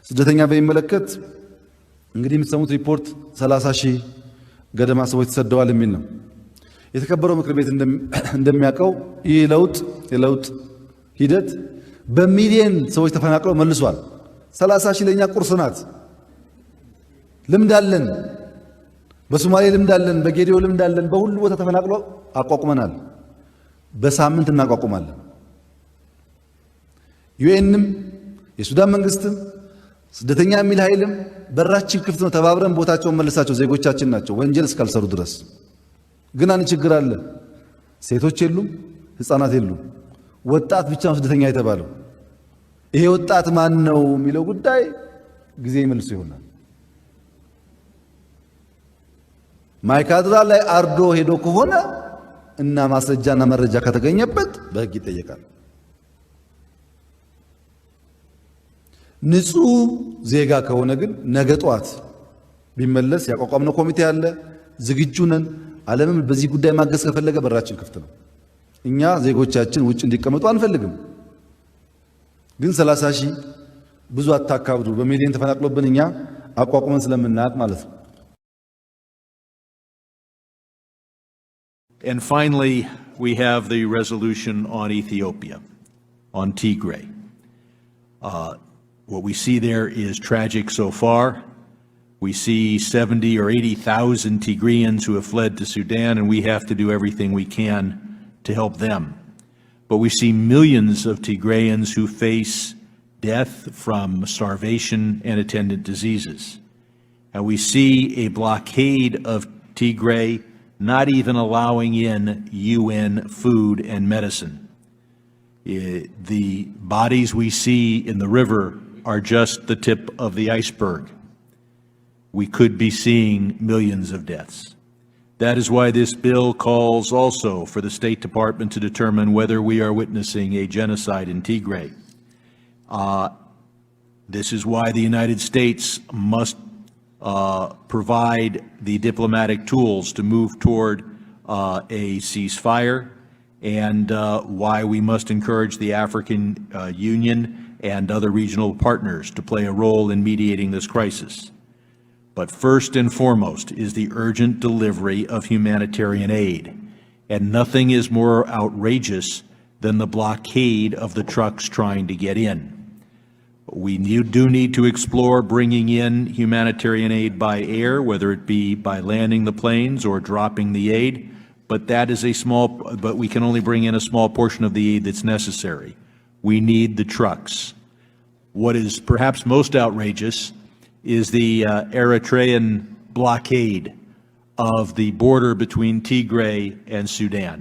ስደተኛ በሚመለከት እንግዲህ የምትሰሙት ሪፖርት 30,000 ገደማ ሰዎች ተሰደዋል የሚል ነው። የተከበረው ምክር ቤት እንደሚያውቀው ይህ የለውጥ ሂደት በሚሊዮን ሰዎች ተፈናቅለው መልሷል። 30,000 ለኛ ቁርስ ናት። ልምድ አለን፣ በሶማሌ ልምድ አለን፣ በጌዲዮ ልምድ አለን። በሁሉ ቦታ ተፈናቅለው አቋቁመናል። በሳምንት እናቋቁማለን። ዩኤንም የሱዳን መንግስትም ስደተኛ የሚል ኃይልም በራችን ክፍት ነው። ተባብረን ቦታቸውን መልሳቸው፣ ዜጎቻችን ናቸው ወንጀል እስካልሰሩ ድረስ። ግን አንድ ችግር አለ። ሴቶች የሉም፣ ህፃናት የሉም። ወጣት ብቻ ነው ስደተኛ የተባለው። ይሄ ወጣት ማን ነው የሚለው ጉዳይ ጊዜ ይመልሱ ይሆናል። ማይካድራ ላይ አርዶ ሄዶ ከሆነ እና ማስረጃና መረጃ ከተገኘበት በህግ ይጠየቃል። ንጹህ ዜጋ ከሆነ ግን ነገ ጧት ቢመለስ ያቋቋምነው ኮሚቴ አለ፣ ዝግጁ ነን። ዓለምም በዚህ ጉዳይ ማገዝ ከፈለገ በራችን ክፍት ነው። እኛ ዜጎቻችን ውጭ እንዲቀመጡ አንፈልግም። ግን 30,000 ብዙ አታካብዱ። በሚሊዮን ተፈናቅሎብን እኛ አቋቁመን ስለምናውቅ ማለት ነው። And finally, we have the resolution on Ethiopia, on Tigray. What we see there is tragic so far. We see 70 or 80,000 Tigrayans who have fled to Sudan, and we have to do everything we can to help them. But we see millions of Tigrayans who face death from starvation and attendant diseases. And we see a blockade of Tigray, not even allowing in UN food and medicine. The bodies we see in the river are just the tip of the iceberg. We could be seeing millions of deaths. That is why this bill calls also for the State Department to determine whether we are witnessing a genocide in Tigray. This is why the United States must provide the diplomatic tools to move toward a ceasefire, and why we must encourage the African Union and other regional partners to play a role in mediating this crisis. But first and foremost is the urgent delivery of humanitarian aid, and nothing is more outrageous than the blockade of the trucks trying to get in. We do need to explore bringing in humanitarian aid by air, whether it be by landing the planes or dropping the aid, but but we can only bring in a small portion of the aid that's necessary. We need the trucks. What is perhaps most outrageous is the Eritrean blockade of the border between Tigray and Sudan.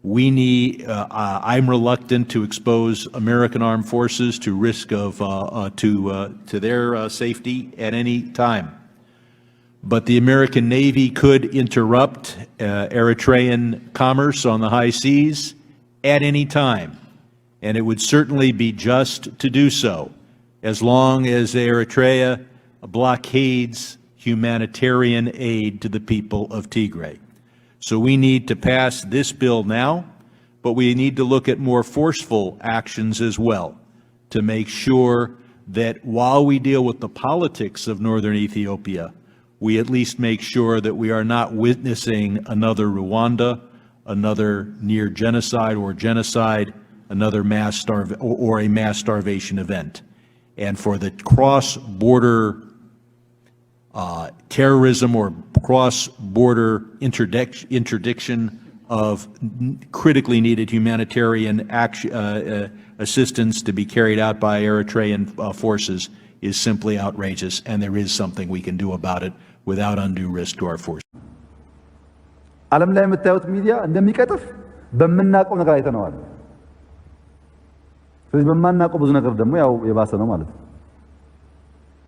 I'm reluctant to expose American armed forces to risk of to their safety at any time. But the American Navy could interrupt Eritrean commerce on the high seas at any time, and it would certainly be just to do so, as long as Eritrea blockades humanitarian aid to the people of Tigray. So we need to pass this bill now, but we need to look at more forceful actions as well to make sure that while we deal with the politics of northern Ethiopia, we at least make sure that we are not witnessing another Rwanda, another near genocide, another a mass starvation event. And for the cross-border terrorism or cross-border interdiction of critically needed humanitarian assistance to be carried out by Eritrean forces is simply outrageous, and there is something we can do about it without undue risk to our forces. ዓለም ላይ የምታዩት ሚዲያ እንደሚቀጥፍ በመናቀው ነገር አይተነዋል። ስለዚህ በማናቀው ብዙ ነገር ደግሞ ያው የባሰ ነው ማለት ነው።